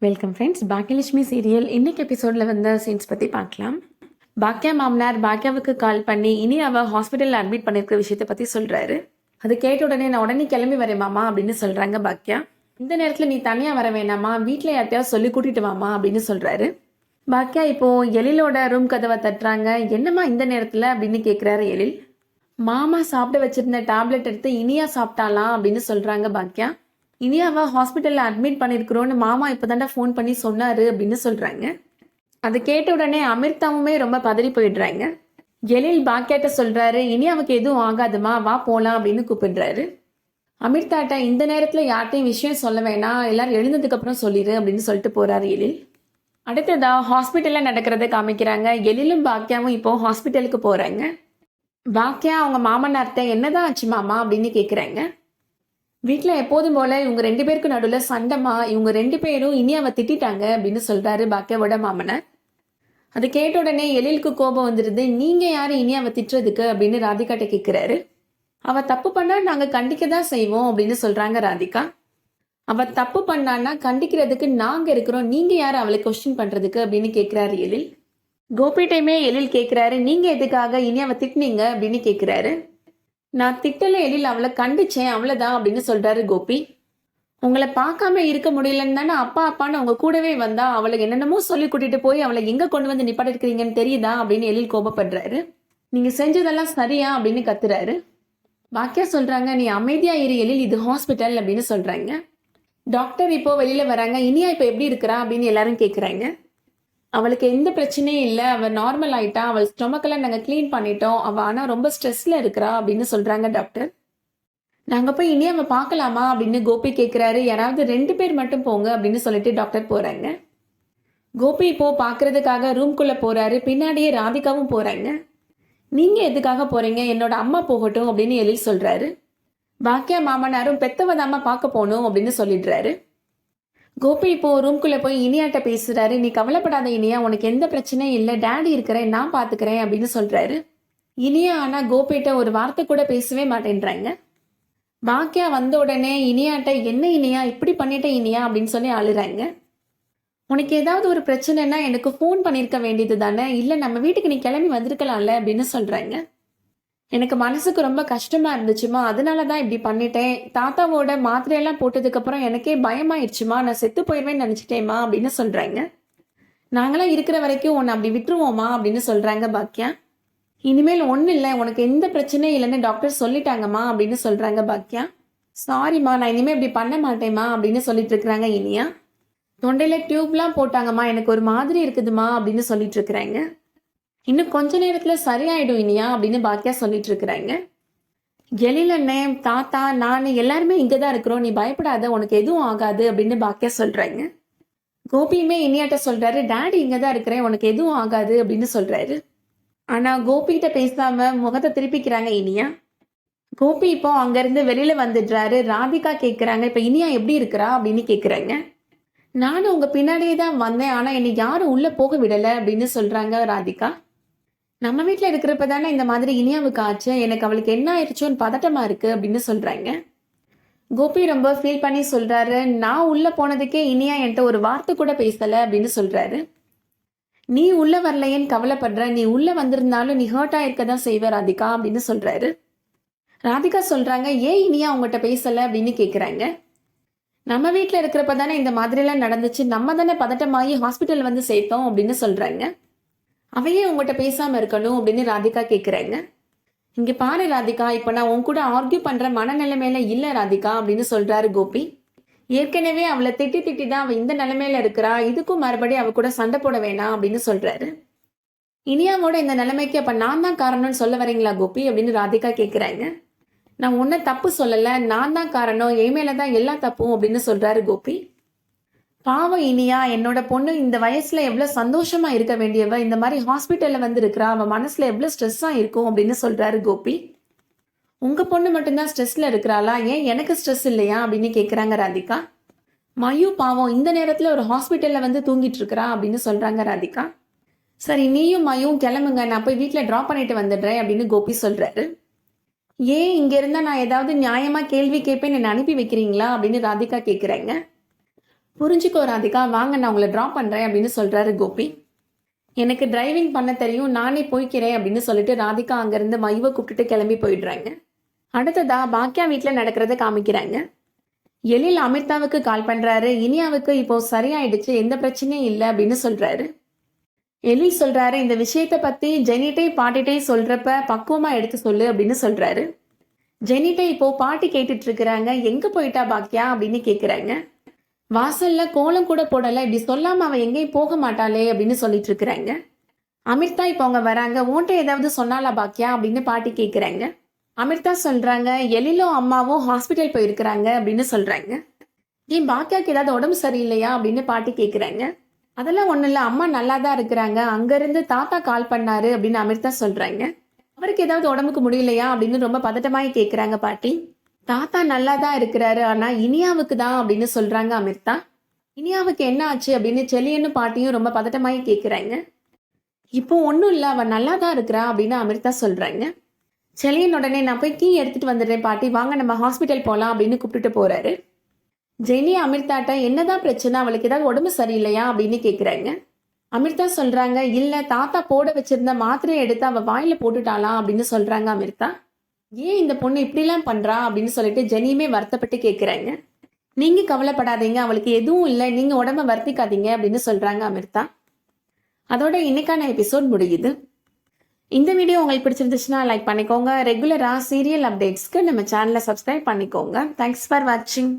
Welcome friends. Baakiyalakshmi serial இன்னைக்கு எபிசோடில் வந்த சீன்ஸ் பற்றி பார்க்கலாம். பாக்கியா மாமனார் பாக்கியாவுக்கு கால் பண்ணி இனி அவள் ஹாஸ்பிட்டலில் அட்மிட் பண்ணியிருக்கிற விஷயத்தை பற்றி சொல்கிறாரு. அது கேட்ட உடனே நான் உடனே கிளம்பி வரேன் மாமா அப்படின்னு சொல்கிறாங்க பாக்கியா. இந்த நேரத்தில் நீ தனியாக வர வேணாமா, வீட்டில் யார்ட்டையாவது சொல்லி கூட்டிட்டு வாமா அப்படின்னு சொல்கிறாரு. பாக்கியா இப்போது எழிலோட ரூம் கதவை தட்டுறாங்க. என்னம்மா இந்த நேரத்தில் அப்படின்னு கேட்குறாரு எழில். மாமா சாப்பிட வச்சிருந்த டேப்லெட் எடுத்து இனியா சாப்பிட்டாலாம் அப்படின்னு சொல்கிறாங்க பாக்கியா. இனியாவை ஹாஸ்பிட்டலில் அட்மிட் பண்ணியிருக்கிறோன்னு மாமா இப்போ தாண்டா ஃபோன் பண்ணி சொன்னார் அப்படின்னு சொல்கிறாங்க. அதை கேட்ட உடனே அமிர்தாவுமே ரொம்ப பதறி போயிடுறாங்க. எழில் பாக்கியாட்ட சொல்கிறாரு, இனியாவுக்கு எதுவும் ஆகாதுமா, வா போகலாம் அப்படின்னு கூப்பிடுறாரு. அமிர்தாட்ட இந்த நேரத்தில் யார்ட்டையும் விஷயம் சொல்ல வேணாம், எல்லாரும் எழுந்ததுக்கப்புறம் சொல்லிடு அப்படின்னு சொல்லிட்டு போகிறாரு எழில். அடுத்ததா ஹாஸ்பிட்டலில் நடக்கிறத காமிக்கிறாங்க. எழிலும் பாக்கியாவும் இப்போது ஹாஸ்பிட்டலுக்கு போகிறாங்க. பாக்கியா அவங்க மாமனார்ட்ட என்னதான் ஆச்சு மாமா அப்படின்னு கேட்குறாங்க. வீட்டில் எப்போதும் போல இவங்க 2 பேருக்கு நடுவில் சண்டைமா, இவங்க 2 பேரும் இனியாவை திட்டாங்க அப்படின்னு சொல்கிறாரு பாக்கியாவோட மாமனார். அது கேட்ட உடனே எழிலுக்கு கோபம் வந்துடுது. நீங்கள் யார் இனியாவை திட்டுறதுக்கு அப்படின்னு ராதிகாட்ட கேட்குறாரு. அவள் தப்பு பண்ணால் நாங்கள் கண்டிக்க தான் செய்வோம் அப்படின்னு சொல்கிறாங்க ராதிகா. அவள் தப்பு பண்ணான்னா கண்டிக்கிறதுக்கு நாங்கள் இருக்கிறோம், நீங்கள் யார் அவளை கொஸ்டின் பண்ணுறதுக்கு அப்படின்னு கேட்குறாரு எழில். கோபிட்டையுமே எழில் கேட்குறாரு, நீங்கள் எதுக்காக இனியாவை திட்டினீங்க அப்படின்னு கேட்குறாரு. நான் திட்டல எழில், அவளை கண்டிச்சேன் அவ்வளோதான் அப்படின்னு சொல்கிறாரு கோபி. உங்களை பார்க்காம இருக்க முடியலன்னு தானே அப்பா அப்பான்னு அவங்க கூடவே வந்தா, அவளை என்னென்னமோ சொல்லி கூட்டிட்டு போய் அவளை எங்கே கொண்டு வந்து நிப்பாட்டிருக்கிறீங்கன்னு தெரியுதா அப்படின்னு எழில் கோபப்படுறாரு. நீங்கள் செஞ்சதெல்லாம் சரியா அப்படின்னு கத்துறாரு. பாக்கியா சொல்கிறாங்க, நீ அமைதியாக இரு எழில், இது ஹாஸ்பிட்டல் அப்படின்னு சொல்கிறாங்க. டாக்டர் இப்போ வெளியில் வராங்க. இனியா இப்போ எப்படி இருக்கிறா அப்படின்னு எல்லாரும் கேட்குறாங்க. அவளுக்கு எந்த பிரச்சனையும் இல்லை, அவள் நார்மல் ஆயிட்டா, அவள் ஸ்டொமக்கெல்லாம் நாங்கள் க்ளீன் பண்ணிட்டோம், அவள் ஆனால் ரொம்ப ஸ்ட்ரெஸ்ஸில் இருக்கிறா அப்படின்னு சொல்கிறாங்க டாக்டர். நாங்கள் போய் இனி அவள் பார்க்கலாமா அப்படின்னு கோபி கேட்குறாரு. யாராவது 2 பேர் மட்டும் போங்க அப்படின்னு சொல்லிட்டு டாக்டர் போகிறாங்க. கோபி இப்போது பார்க்குறதுக்காக ரூம்குள்ளே போகிறாரு. பின்னாடியே ராதிகாவும் போகிறாங்க. நீங்கள் எதுக்காக போகிறீங்க, என்னோட அம்மா போகட்டும் அப்படின்னு எழில் சொல்கிறாரு. பாக்கியா மாமனாரும் பெத்தவதாம்மா பார்க்க போகணும் அப்படின்னு சொல்லிடுறாரு. கோபி இப்போ ரூம்குள்ளே போய் இனியாட்ட பேசுகிறாரு. நீ கவலைப்படாத இனியா, உனக்கு எந்த பிரச்சனையும் இல்லை, டேடி இருக்கிறேன், நான் பார்த்துக்கிறேன் அப்படின்னு சொல்கிறாரு. இனியா ஆனால் கோபிகிட்ட ஒரு வார்த்தை கூட பேசவே மாட்டேன்றாங்க. பாக்கியா வந்த உடனே இனியாட்ட என்ன இனியா இப்படி பண்ணிட்ட இனியா அப்படின்னு சொல்லி அழுறாங்க. உனக்கு ஏதாவது ஒரு பிரச்சனைனா எனக்கு ஃபோன் பண்ணியிருக்க வேண்டியது தானே, இல்லை நம்ம வீட்டுக்கு நீ கிளம்பி வந்திருக்கலாம்ல அப்படின்னு சொல்கிறாங்க. எனக்கு மனசுக்கு ரொம்ப கஷ்டமாக இருந்துச்சுமா, அதனால தான் இப்படி பண்ணிட்டேன். தாத்தாவோட மாத்திரையெல்லாம் போட்டதுக்கப்புறம் எனக்கே பயமாயிடுச்சுமா, நான் செத்து போயிடுவேன்னு நினச்சிட்டேம்மா அப்படின்னு சொல்கிறாங்க. நாங்களாம் இருக்கிற வரைக்கும் உன்னை அப்படி விட்டுருவோமா அப்படின்னு சொல்கிறாங்க பாக்கியா. இனிமேல் ஒன்றும் இல்லை, உனக்கு எந்த பிரச்சனையும் இல்லைன்னு டாக்டர் சொல்லிட்டாங்கம்மா அப்படின்னு சொல்கிறாங்க பாக்கியா. சாரிம்மா, நான் இனிமேல் இப்படி பண்ண மாட்டேம்மா அப்படின்னு சொல்லிட்டு இருக்கிறாங்க இனியா. தொண்டையில் டியூப்லாம் போட்டாங்கம்மா, எனக்கு ஒரு மாதிரி இருக்குதுமா அப்படின்னு சொல்லிட்டு இருக்கிறாங்க. இன்னும் கொஞ்ச நேரத்தில் சரியாயிடும் இனியா அப்படின்னு பாக்கியா சொல்லிட்டு இருக்கிறாங்க. எழில் அண்ணன், தாத்தா, நான் எல்லாருமே இங்கே தான் இருக்கிறோம், நீ பயப்படாத, உனக்கு எதுவும் ஆகாது அப்படின்னு பாக்கியா சொல்கிறாங்க. கோபியுமே இனியாட்ட சொல்கிறாரு, டேடி இங்கே தான் இருக்கிறேன், உனக்கு எதுவும் ஆகாது அப்படின்னு சொல்கிறாரு. ஆனால் கோபிகிட்ட பேசாமல் முகத்தை திருப்பிக்கிறாங்க இனியா. கோபி இப்போ அங்கேருந்து வெளியில் வந்துடுறாரு. ராதிகா கேட்குறாங்க, இப்போ இனியா எப்படி இருக்கிறா அப்படின்னு கேட்குறாங்க. நானும் உங்கள் பின்னாடியே தான் வந்தேன், ஆனால் என்னை யாரும் உள்ளே போக விடலை அப்படின்னு சொல்கிறாங்க ராதிகா. நம்ம வீட்டில் இருக்கிறப்ப தானே இந்த மாதிரி இனியாவுக்கு ஆச்சு, எனக்கு அவளுக்கு என்ன ஆயிடுச்சோன்னு பதட்டமாக இருக்குது அப்படின்னு சொல்கிறாங்க. கோபி ரொம்ப ஃபீல் பண்ணி சொல்கிறாரு, நான் உள்ளே போனதுக்கே இனியா என்கிட்ட ஒரு வார்த்தை கூட பேசலை அப்படின்னு சொல்கிறாரு. நீ உள்ளே வரலையேன்னு கவலைப்படுற, நீ உள்ளே வந்திருந்தாலும் நீ ஹர்ட் ஆயிருக்க தான் செய்வ ராதிகா அப்படின்னு சொல்கிறாரு. ராதிகா சொல்கிறாங்க, ஏன் இனியா உங்கள்கிட்ட பேசலை அப்படின்னு கேட்குறாங்க. நம்ம வீட்டில் இருக்கிறப்ப தானே இந்த மாதிரிலாம் நடந்துச்சு, நம்ம தானே பதட்டமாகி ஹாஸ்பிட்டல் வந்து சேர்த்தோம் அப்படின்னு சொல்கிறாங்க. அவையே உங்கள்கிட்ட பேசாமல் இருக்கணும் அப்படின்னு ராதிகா கேட்குறாங்க. இங்கே பாரு ராதிகா, இப்போ நான் உன் கூட ஆர்கியூ பண்ணுற மனநிலைமையில இல்லை ராதிகா அப்படின்னு சொல்கிறாரு கோபி. ஏற்கனவே அவளை திட்டி தான் அவள் இந்த நிலைமையில இருக்கிறா, இதுக்கும் மறுபடியும் அவள் கூட சண்டை போட வேணாம் அப்படின்னு சொல்கிறாரு. இனியாவோட இந்த நிலைமைக்கு அப்போ நான் தான் காரணம்னு சொல்ல வரீங்களா கோபி அப்படின்னு ராதிகா கேட்குறாங்க. நான் ஒன்றும் தப்பு சொல்லலை, நான் தான் காரணம், என் மேலே தான் எல்லா தப்பும் அப்படின்னு சொல்கிறாரு கோபி. பாவம் இனியா, என்னோட பொண்ணு இந்த வயசுல எவ்வளோ சந்தோஷமா இருக்க வேண்டியவ, இந்த மாதிரி ஹாஸ்பிட்டலில் வந்து இருக்கிறா, அவன் மனசுல எவ்வளோ ஸ்ட்ரெஸ்ஸாக இருக்கும் அப்படின்னு சொல்றாரு கோபி. உங்க பொண்ணு மட்டும்தான் ஸ்ட்ரெஸ்ல இருக்கிறாளா, ஏன் எனக்கு ஸ்ட்ரெஸ் இல்லையா அப்படின்னு கேட்குறாங்க ராதிகா. மயு பாவம் இந்த நேரத்தில் ஒரு ஹாஸ்பிட்டலில் வந்து தூங்கிட்டு இருக்கிறா அப்படின்னு சொல்றாங்க ராதிகா. சரி, நீயும் மயும் கிளம்புங்க, நான் போய் வீட்டில் ட்ராப் பண்ணிட்டு வந்துடுறேன் அப்படின்னு கோபி சொல்றாரு. ஏன் இங்க இருந்தா நான் ஏதாவது நியாயமா கேள்வி கேட்பேன், என்னை அனுப்பி வைக்கிறீங்களா அப்படின்னு ராதிகா கேட்குறாங்க. புரிஞ்சுக்கோ ராதிகா, வாங்க நான் உங்களை ட்ராப் பண்ணுறேன் அப்படின்னு சொல்கிறாரு கோபி. எனக்கு டிரைவிங் பண்ண தெரியும், நானே போய்க்கிறேன் அப்படின்னு சொல்லிட்டு ராதிகா அங்கேருந்து மைவை கூப்பிட்டுட்டு கிளம்பி போயிடுறாங்க. அடுத்ததா பாக்கியா வீட்டில் நடக்கிறத காமிக்கிறாங்க. எழில் அமிர்தாவுக்கு கால் பண்ணுறாரு. இனியாவுக்கு இப்போ சரியாயிடுச்சு, எந்த பிரச்சனையும் இல்லை அப்படின்னு சொல்கிறாரு. எழில் சொல்கிறாரு, இந்த விஷயத்தை பற்றி ஜெனிட்டை பாட்டிட்டே சொல்கிறப்ப பக்குவமாக எடுத்து சொல்லு அப்படின்னு சொல்கிறாரு. ஜெனிட்டை இப்போ பாட்டி கேட்டுட்டு இருக்கிறாங்க. எங்கே போயிட்டா பாக்கியா அப்படின்னு கேட்குறாங்க. வாசல்ல கோலம் கூட போடலை, இப்படி சொல்லாமல் அவள் எங்கேயும் போக மாட்டாளே அப்படின்னு சொல்லிட்டு இருக்கிறாங்க. அமிர்தா இப்போ அவங்க வராங்க. உன்ட்ட ஏதாவது சொன்னாலா பாக்கியா அப்படின்னு பாட்டி கேட்குறாங்க. அமிர்தா சொல்கிறாங்க, எழிலும் அம்மாவும் ஹாஸ்பிட்டல் போயிருக்கிறாங்க அப்படின்னு சொல்கிறாங்க. ஏன் பாக்கியாவுக்கு ஏதாவது உடம்பு சரியில்லையா அப்படின்னு பாட்டி கேட்குறாங்க. அதெல்லாம் ஒன்றும் இல்லை, அம்மா நல்லா தான் இருக்கிறாங்க, அங்கேருந்து தாத்தா கால் பண்ணாரு அப்படின்னு அமிர்தா சொல்கிறாங்க. அவருக்கு ஏதாவது உடம்புக்கு முடியலையா அப்படின்னு ரொம்ப பதட்டமாகி கேட்குறாங்க பாட்டி. தாத்தா நல்லா தான் இருக்கிறாரு, ஆனால் இனியாவுக்கு தான் அப்படின்னு சொல்கிறாங்க அமிர்தா. இனியாவுக்கு என்ன ஆச்சு அப்படின்னு செல்லியன்னு பாட்டியும் ரொம்ப பதட்டமாகி கேட்குறாங்க. இப்போ ஒன்றும் இல்லை, அவன் நல்லா தான் இருக்கிறா அப்படின்னு அமிர்தா சொல்கிறாங்க. செல்லியன் உடனே நான் போய் கீ எடுத்துகிட்டு வந்துடுறேன் பாட்டி, வாங்க நம்ம ஹாஸ்பிட்டல் போகலாம் அப்படின்னு கூப்பிட்டுட்டு போகிறாரு. ஜெனி அமிர்தாட்ட என்னதான் பிரச்சனை, அவளுக்கு ஏதாவது உடம்பு சரியில்லையா அப்படின்னு கேட்குறாங்க. அமிர்தா சொல்கிறாங்க, இல்லை தாத்தா போட வச்சிருந்த மாத்திரையை எடுத்து அவள் வாயில் போட்டுட்டாலாம் அப்படின்னு சொல்கிறாங்க அமிர்தா. ஏன் இந்த பொண்ணு இப்படிலாம் பண்ணுறா அப்படின்னு சொல்லிட்டு ஜெனியுமே வருத்தப்பட்டு கேட்குறாங்க. நீங்கள் கவலைப்படாதீங்க, அவளுக்கு எதுவும் இல்லை, நீங்கள் உடம்ப வருத்திக்காதீங்க அப்படின்னு சொல்கிறாங்க அமிர்தா. அதோட இன்னைக்கான எபிசோட் முடியுது. இந்த வீடியோ உங்களுக்கு பிடிச்சிருந்துச்சுன்னா லைக் பண்ணிக்கோங்க. ரெகுலராக சீரியல் அப்டேட்ஸ்க்கு நம்ம சேனலை சப்ஸ்கிரைப் பண்ணிக்கோங்க. தேங்க்ஸ் ஃபார் வாட்சிங்.